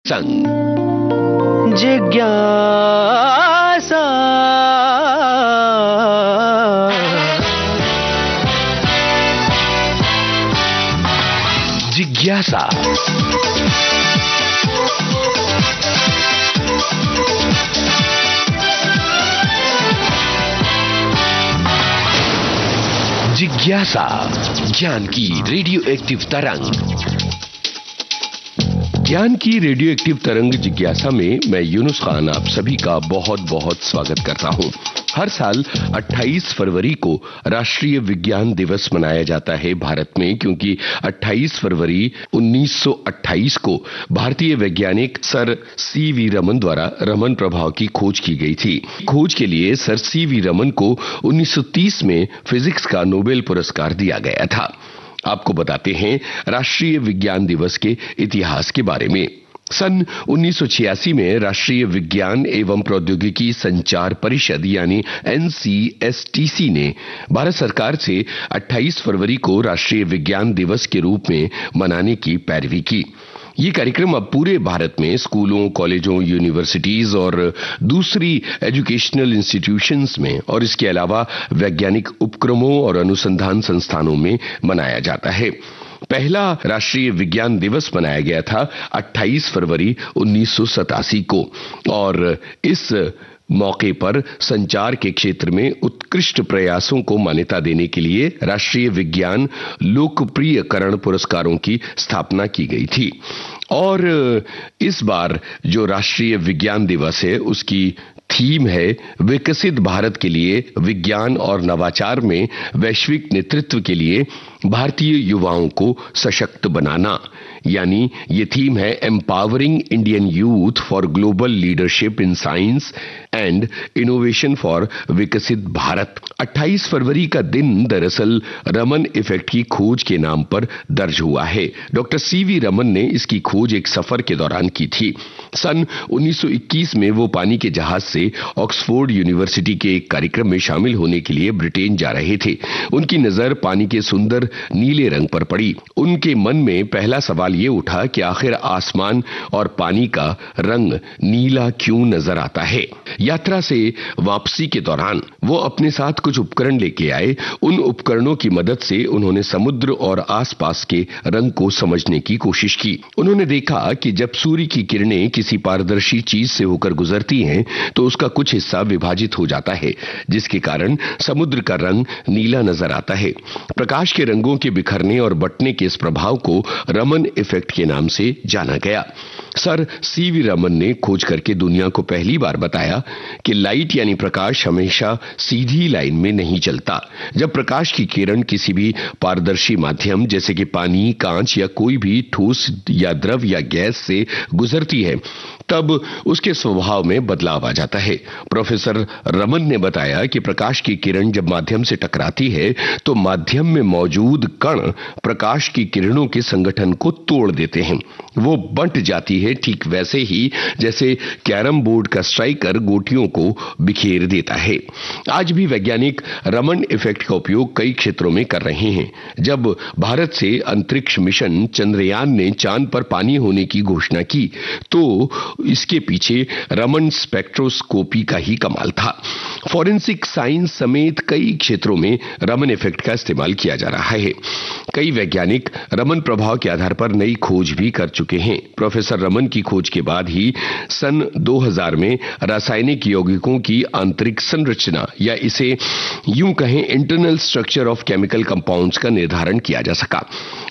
संग जिज्ञासा। जिज्ञासा जिज्ञासा, ज्ञान की रेडियो एक्टिव तरंग। ज्ञान की रेडियो एक्टिव तरंग जिज्ञासा में मैं यूनुस खान आप सभी का बहुत बहुत स्वागत करता हूं। हर साल 28 फरवरी को राष्ट्रीय विज्ञान दिवस मनाया जाता है भारत में, क्योंकि 28 फरवरी 1928 को भारतीय वैज्ञानिक सर सीवी रमन द्वारा रमन प्रभाव की खोज की गई थी। खोज के लिए सर सीवी रमन को 1930 में फिजिक्स का नोबेल पुरस्कार दिया गया था। आपको बताते हैं राष्ट्रीय विज्ञान दिवस के इतिहास के बारे में। सन 1986 में राष्ट्रीय विज्ञान एवं प्रौद्योगिकी संचार परिषद यानी NCSTC ने भारत सरकार से 28 फरवरी को राष्ट्रीय विज्ञान दिवस के रूप में मनाने की पैरवी की। ये कार्यक्रम अब पूरे भारत में स्कूलों, कॉलेजों, यूनिवर्सिटीज और दूसरी एजुकेशनल इंस्टीट्यूशंस में और इसके अलावा वैज्ञानिक उपक्रमों और अनुसंधान संस्थानों में मनाया जाता है। पहला राष्ट्रीय विज्ञान दिवस मनाया गया था 28 फरवरी 1987 को और इस मौके पर संचार के क्षेत्र में उत्कृष्ट प्रयासों को मान्यता देने के लिए राष्ट्रीय विज्ञान लोकप्रियकरण पुरस्कारों की स्थापना की गई थी। और इस बार जो राष्ट्रीय विज्ञान दिवस है उसकी थीम है विकसित भारत के लिए विज्ञान और नवाचार में वैश्विक नेतृत्व के लिए भारतीय युवाओं को सशक्त बनाना। यानी ये थीम है empowering Indian youth for global leadership in science and innovation for विकसित भारत। 28 फरवरी का दिन दरअसल रमन इफेक्ट की खोज के नाम पर दर्ज हुआ है। डॉक्टर सीवी रमन ने इसकी खोज एक सफर के दौरान की थी। सन 1921 में वो पानी के जहाज से ऑक्सफोर्ड यूनिवर्सिटी के एक कार्यक्रम में शामिल होने के लिए ब्रिटेन जा रहे थे। उनकी नजर पानी के सुंदर नीले रंग पर पड़ी। उनके मन में पहला सवाल ये उठा कि आखिर आसमान और पानी का रंग नीला क्यों नजर आता है। यात्रा से वापसी के दौरान वो अपने साथ कुछ उपकरण लेके आए। उन उपकरणों की मदद से उन्होंने समुद्र और आसपास के रंग को समझने की कोशिश की। उन्होंने देखा कि जब सूर्य की किरणें किसी पारदर्शी चीज से होकर गुजरती हैं तो उसका कुछ हिस्सा विभाजित हो जाता है, जिसके कारण समुद्र का रंग नीला नजर आता है। प्रकाश के रंगों के बिखरने और बंटने के इस प्रभाव को रमन इफेक्ट के नाम से जाना गया। सर सीवी रमन ने खोज करके दुनिया को पहली बार बताया कि लाइट यानी प्रकाश हमेशा सीधी लाइन में नहीं चलता। जब प्रकाश की किरण किसी भी पारदर्शी माध्यम जैसे कि पानी, कांच या कोई भी ठोस या द्रव या गैस से गुजरती है तब उसके स्वभाव में बदलाव आ जाता है। प्रोफेसर रमन ने बताया कि प्रकाश की किरण जब माध्यम से टकराती है तो माध्यम में मौजूद कण प्रकाश की किरणों के संगठन को तोड़ देते हैं। वो बंट जाती है ठीक वैसे ही जैसे कैरम बोर्ड का स्ट्राइकर गोटियों को बिखेर देता है। आज भी वैज्ञानिक रमन इफेक्ट का उपयोग कई क्षेत्रों में कर रहे हैं। जब भारत से अंतरिक्ष मिशन चंद्रयान ने चांद पर पानी होने की घोषणा की तो इसके पीछे रमन स्पेक्ट्रोस्कोपी का ही कमाल था। फॉरेंसिक साइंस समेत कई क्षेत्रों में रमन इफेक्ट का इस्तेमाल किया जा रहा है। कई वैज्ञानिक रमन प्रभाव के आधार पर नई खोज भी कर चुके हैं। प्रोफेसर रमन की खोज के बाद ही सन 2000 में रासायनिक यौगिकों की आंतरिक संरचना या इसे यूं कहें internal structure of chemical compounds का निर्धारण किया जा सका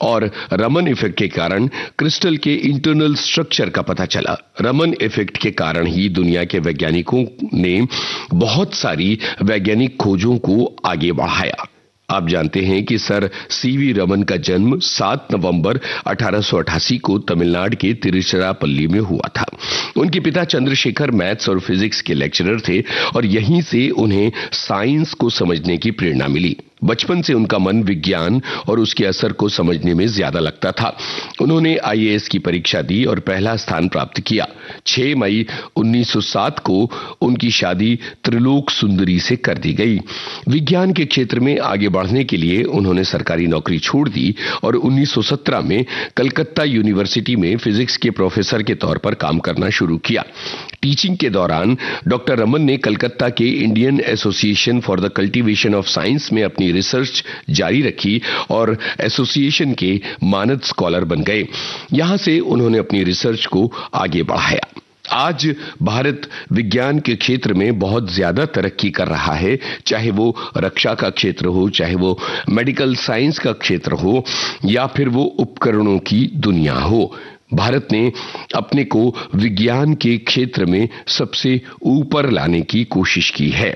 और रमन इफेक्ट के कारण क्रिस्टल के इंटरनल स्ट्रक्चर का पता चला। रमन इफेक्ट के कारण ही दुनिया के वैज्ञानिकों ने बहुत सारी वैज्ञानिक खोजों को आगे बढ़ाया। आप जानते हैं कि सर सीवी रमन का जन्म 7 नवंबर 1888 को तमिलनाडु के तिरुचिरापल्ली में हुआ था। उनके पिता चंद्रशेखर मैथ्स और फिजिक्स के लेक्चरर थे और यहीं से उन्हें साइंस को समझने की प्रेरणा मिली। बचपन से उनका मन विज्ञान और उसके असर को समझने में ज्यादा लगता था। उन्होंने आईएएस की परीक्षा दी और पहला स्थान प्राप्त किया। 6 मई 1907 को उनकी शादी त्रिलोक सुंदरी से कर दी गई। विज्ञान के क्षेत्र में आगे बढ़ने के लिए उन्होंने सरकारी नौकरी छोड़ दी और 1917 में कलकत्ता यूनिवर्सिटी में फिजिक्स के प्रोफेसर के तौर पर काम करना शुरू किया। टीचिंग के दौरान डॉक्टर रमन ने कलकत्ता के Indian association for the cultivation of science में अपनी रिसर्च जारी रखी और एसोसिएशन के मानद स्कॉलर बन गए। यहां से उन्होंने अपनी रिसर्च को आगे बढ़ाया। आज भारत विज्ञान के क्षेत्र में बहुत ज्यादा तरक्की कर रहा है, चाहे वो रक्षा का क्षेत्र हो, चाहे वो मेडिकल साइंस का क्षेत्र हो या फिर वो उपकरणों की दुनिया हो। भारत ने अपने को विज्ञान के क्षेत्र में सबसे ऊपर लाने की कोशिश की है।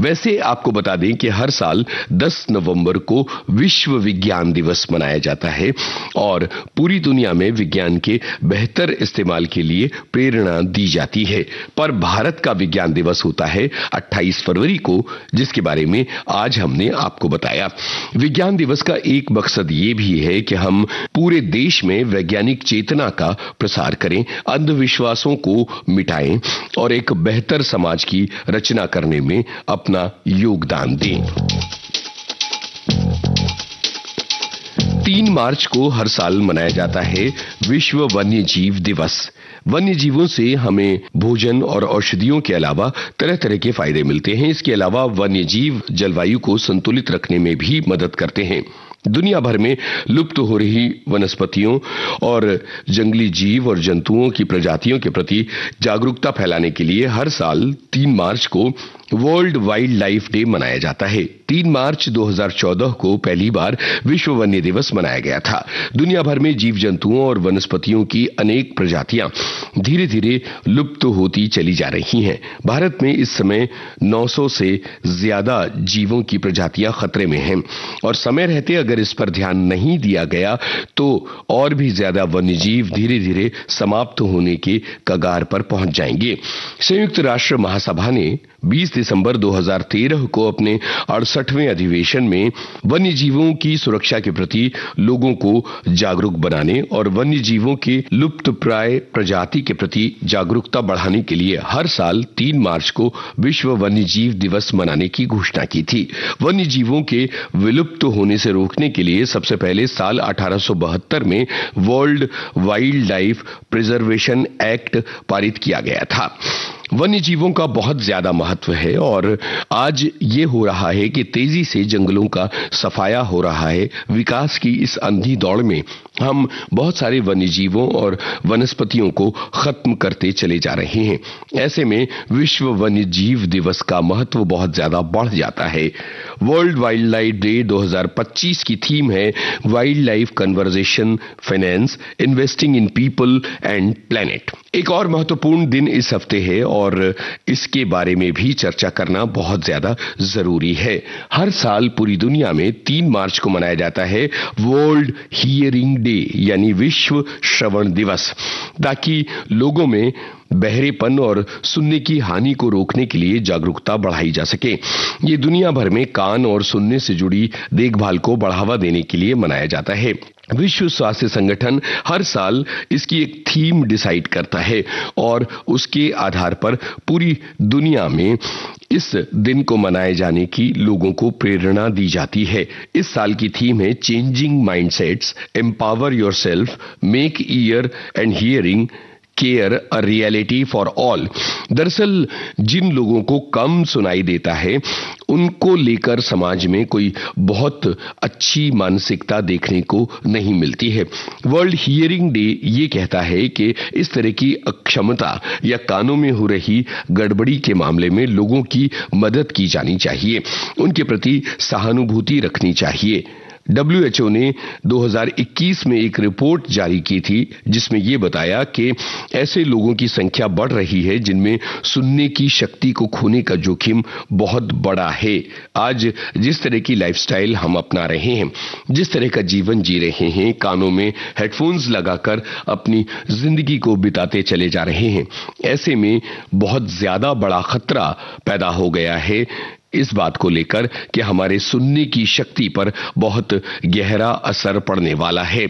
वैसे आपको बता दें कि हर साल 10 नवंबर को विश्व विज्ञान दिवस मनाया जाता है और पूरी दुनिया में विज्ञान के बेहतर इस्तेमाल के लिए प्रेरणा दी जाती है। पर भारत का विज्ञान दिवस होता है 28 फरवरी को, जिसके बारे में आज हमने आपको बताया। विज्ञान दिवस का एक मकसद ये भी है कि हम पूरे देश में वैज्ञानिक चेतना का प्रसार करें, अंधविश्वासों को मिटाएं और एक बेहतर समाज की रचना करने में अपना योगदान दें। 3 मार्च को हर साल मनाया जाता है विश्व वन्य जीव दिवस। वन्य जीवों से हमें भोजन और औषधियों के अलावा तरह तरह के फायदे मिलते हैं। इसके अलावा वन्य जीव जलवायु को संतुलित रखने में भी मदद करते हैं। दुनिया भर में लुप्त हो रही वनस्पतियों और जंगली जीव और जंतुओं की प्रजातियों के प्रति जागरूकता फैलाने के लिए हर साल 3 मार्च को वर्ल्ड वाइल्ड लाइफ डे मनाया जाता है। 3 मार्च 2014 को पहली बार विश्व वन्य दिवस मनाया गया था। दुनिया भर में जीव जंतुओं और वनस्पतियों की अनेक प्रजातियां धीरे धीरे लुप्त होती चली जा रही हैं। भारत में इस समय 900 से ज्यादा जीवों की प्रजातियां खतरे में हैं और समय रहते अगर इस पर ध्यान नहीं दिया गया तो और भी ज्यादा वन्य जीव धीरे धीरे समाप्त होने के कगार पर पहुंच जाएंगे। संयुक्त राष्ट्र महासभा ने 20 दिसंबर 2013 को अपने 68वें अधिवेशन में वन्य जीवों की सुरक्षा के प्रति लोगों को जागरूक बनाने और वन्य जीवों के लुप्त प्राय प्रजाति के प्रति जागरूकता बढ़ाने के लिए हर साल 3 मार्च को विश्व वन्य जीव दिवस मनाने की घोषणा की थी। वन्य जीवों के विलुप्त होने से रोकने के लिए सबसे पहले साल 1872 में world wild life preservation act पारित किया गया था। वन्य जीवों का बहुत ज्यादा महत्व है और आज ये हो रहा है कि तेजी से जंगलों का सफाया हो रहा है। विकास की इस अंधी दौड़ में हम बहुत सारे वन्य जीवों और वनस्पतियों को खत्म करते चले जा रहे हैं। ऐसे में विश्व वन्य जीव दिवस का महत्व बहुत ज्यादा बढ़ जाता है। वर्ल्ड वाइल्ड लाइफ डे 2025 की थीम है wild life conversation finance, investing in people and planet. एक और महत्वपूर्ण दिन इस हफ्ते है और इसके बारे में भी चर्चा करना बहुत ज्यादा जरूरी है। हर साल पूरी दुनिया में 3 मार्च को मनाया जाता है वर्ल्ड हियरिंग डे यानी विश्व श्रवण दिवस, ताकि लोगों में बहरेपन और सुनने की हानि को रोकने के लिए जागरूकता बढ़ाई जा सके। ये दुनिया भर में कान और सुनने से जुड़ी देखभाल को बढ़ावा देने के लिए मनाया जाता है। विश्व स्वास्थ्य संगठन हर साल इसकी एक थीम डिसाइड करता है और उसके आधार पर पूरी दुनिया में इस दिन को मनाए जाने की लोगों को प्रेरणा दी जाती है। इस साल की थीम है changing mindsets, empower yourself, make year and hearing care a reality for all. दरअसल जिन लोगों को कम सुनाई देता है उनको लेकर समाज में कोई बहुत अच्छी मानसिकता देखने को नहीं मिलती है। वर्ल्ड हियरिंग डे ये कहता है कि इस तरह की अक्षमता या कानों में हो रही गड़बड़ी के मामले में लोगों की मदद की जानी चाहिए, उनके प्रति सहानुभूति रखनी चाहिए। WHO ने 2021 में एक रिपोर्ट जारी की थी जिसमें यह बताया कि ऐसे लोगों की संख्या बढ़ रही है जिनमें सुनने की शक्ति को खोने का जोखिम बहुत बड़ा है। आज जिस तरह की लाइफस्टाइल हम अपना रहे हैं, जिस तरह का जीवन जी रहे हैं, कानों में हेडफोन्स लगाकर अपनी जिंदगी को बिताते चले जा रहे हैं, ऐसे में बहुत ज्यादा बड़ा खतरा पैदा हो गया है इस बात को लेकर कि हमारे सुनने की शक्ति पर बहुत गहरा असर पड़ने वाला है।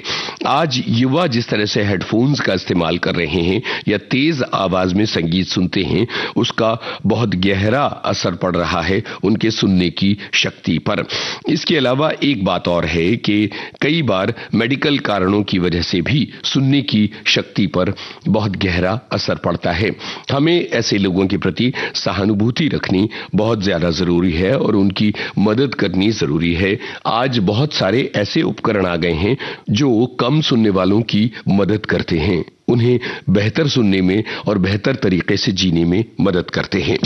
आज युवा जिस तरह से हेडफोन्स का इस्तेमाल कर रहे हैं या तेज आवाज में संगीत सुनते हैं, उसका बहुत गहरा असर पड़ रहा है उनके सुनने की शक्ति पर। इसके अलावा एक बात और है कि कई बार मेडिकल कारणों की वजह से भी सुनने की शक्ति पर बहुत गहरा असर पड़ता है। हमें ऐसे लोगों के प्रति सहानुभूति रखनी बहुत ज्यादा जरूरी है और उनकी मदद करनी जरूरी है। आज बहुत सारे ऐसे उपकरण आ गए हैं जो कम सुनने वालों की मदद करते हैं, उन्हें बेहतर सुनने में और बेहतर तरीके से जीने में मदद करते हैं।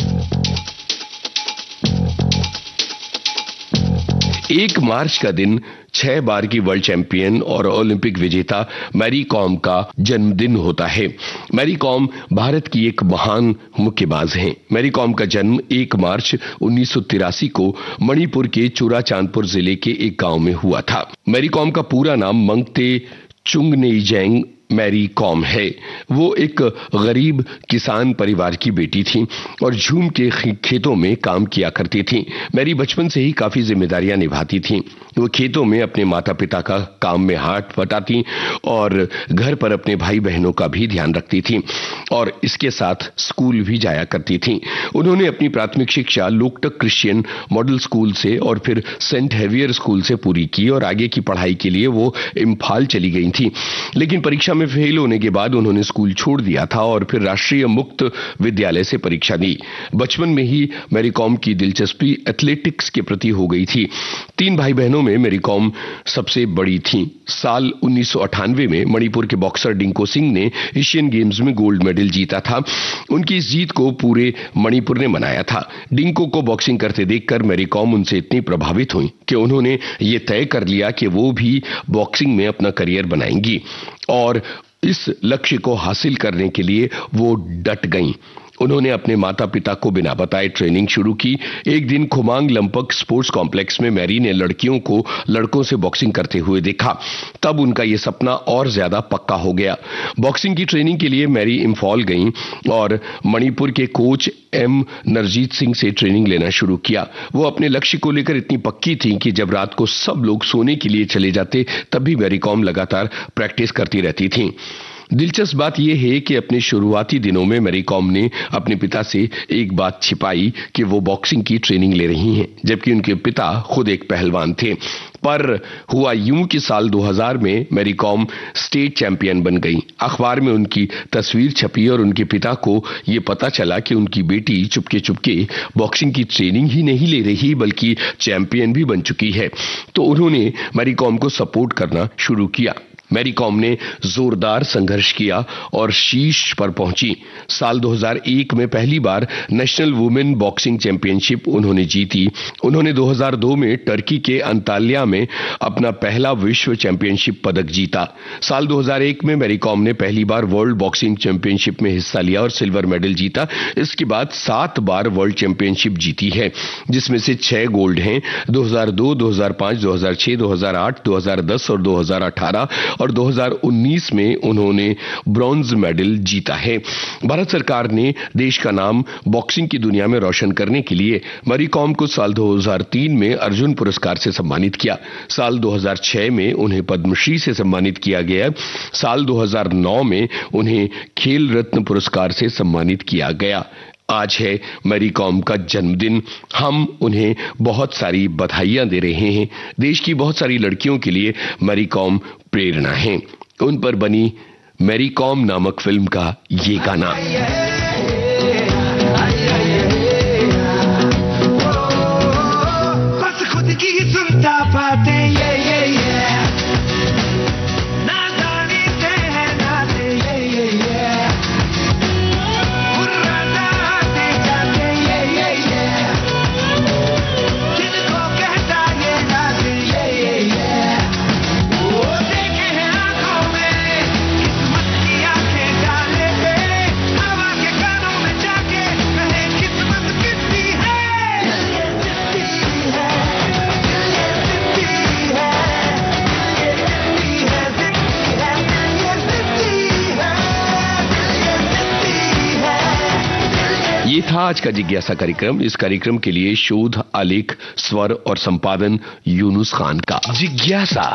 1 मार्च का दिन 6 बार की वर्ल्ड चैंपियन और ओलंपिक विजेता मैरी कॉम का जन्मदिन होता है। मैरी कॉम भारत की एक महान मुक्केबाज हैं। मैरी कॉम का जन्म 1 मार्च 1983 को मणिपुर के चुराचांदपुर जिले के एक गांव में हुआ था। मैरी कॉम का पूरा नाम मंगते चुंगनेइजेंग मैरी कॉम है। वो एक गरीब किसान परिवार की बेटी थी और झूम के खेतों में काम किया करती थी। मैरी बचपन से ही काफी जिम्मेदारियां निभाती थी। वो खेतों में अपने माता पिता का काम में हाथ बटाती और घर पर अपने भाई बहनों का भी ध्यान रखती थी और इसके साथ स्कूल भी जाया करती थी। उन्होंने अपनी प्राथमिक शिक्षा लोकटक क्रिश्चियन मॉडल स्कूल से और फिर सेंट हेवियर स्कूल से पूरी की और आगे की पढ़ाई के लिए वो इम्फाल चली गई थी। लेकिन परीक्षा में फेल होने के बाद उन्होंने स्कूल छोड़ दिया था और फिर राष्ट्रीय मुक्त विद्यालय से परीक्षा दी। बचपन में ही मैरी कॉम की दिलचस्पी एथलेटिक्स के प्रति हो गई थी। 3 भाई बहनों में मैरी कॉम सबसे बड़ी थी। साल 1998 में मणिपुर के बॉक्सर डिंको सिंह ने एशियन गेम्स में गोल्ड मेडल जीता था। उनकी इस जीत को पूरे मणिपुर ने मनाया था। डिंको को बॉक्सिंग करते देखकर मैरी कॉम उनसे इतनी प्रभावित हुई कि उन्होंने ये तय कर लिया कि वो भी बॉक्सिंग में अपना करियर बनाएंगी और इस लक्ष्य को हासिल करने के लिए वो डट गईं। उन्होंने अपने माता पिता को बिना बताए ट्रेनिंग शुरू की। एक दिन खुमांग लंपक स्पोर्ट्स कॉम्प्लेक्स में मैरी ने लड़कियों को लड़कों से बॉक्सिंग करते हुए देखा। तब उनका यह सपना और ज्यादा पक्का हो गया। बॉक्सिंग की ट्रेनिंग के लिए मैरी इम्फॉल गईं और मणिपुर के कोच एम नरजीत सिंह से ट्रेनिंग लेना शुरू किया। वो अपने लक्ष्य को लेकर इतनी पक्की थी कि जब रात को सब लोग सोने के लिए चले जाते तब भी मैरी कॉम लगातार प्रैक्टिस करती रहती थी। दिलचस्प बात यह है कि अपने शुरुआती दिनों में मैरी कॉम ने अपने पिता से एक बात छिपाई कि वो बॉक्सिंग की ट्रेनिंग ले रही हैं, जबकि उनके पिता खुद एक पहलवान थे। पर हुआ यूं कि साल 2000 में मैरी कॉम स्टेट चैंपियन बन गई। अखबार में उनकी तस्वीर छपी और उनके पिता को यह पता चला कि उनकी बेटी चुपके चुपके बॉक्सिंग की ट्रेनिंग ही नहीं ले रही बल्कि चैंपियन भी बन चुकी है। तो उन्होंने मैरी कॉम को सपोर्ट करना शुरू किया। मैरी कॉम ने जोरदार संघर्ष किया और शीर्ष पर पहुंची। साल 2001 में पहली बार नेशनल वुमेन बॉक्सिंग चैंपियनशिप उन्होंने जीती। उन्होंने 2002 में टर्की के अंताल्या में अपना पहला विश्व चैंपियनशिप पदक जीता। साल 2001 में मैरी कॉम ने पहली बार वर्ल्ड बॉक्सिंग चैंपियनशिप में हिस्सा लिया और सिल्वर मेडल जीता। इसके बाद 7 बार वर्ल्ड चैंपियनशिप जीती है, जिसमें से 6 गोल्ड हैं। 2002, 2005, 2006, 2008, 2010 और 2018 और 2019 में उन्होंने ब्रॉन्ज मेडल जीता है। भारत सरकार ने देश का नाम बॉक्सिंग की दुनिया में रोशन करने के लिए मैरी कॉम को साल 2003 में अर्जुन पुरस्कार से सम्मानित किया। साल 2006 में उन्हें पद्मश्री से सम्मानित किया गया। साल 2009 में उन्हें खेल रत्न पुरस्कार से सम्मानित किया गया। आज है मैरी कॉम का जन्मदिन। हम उन्हें बहुत सारी बधाइयां दे रहे हैं। देश की बहुत सारी लड़कियों के लिए मैरी कॉम प्रेरणा है। उन पर बनी मैरी कॉम नामक फिल्म का ये गाना। बस खुद की सुनता पाते था आज का जिज्ञासा कार्यक्रम। इस कार्यक्रम के लिए शोध, आलेख, स्वर और संपादन यूनुस खान का। जिज्ञासा।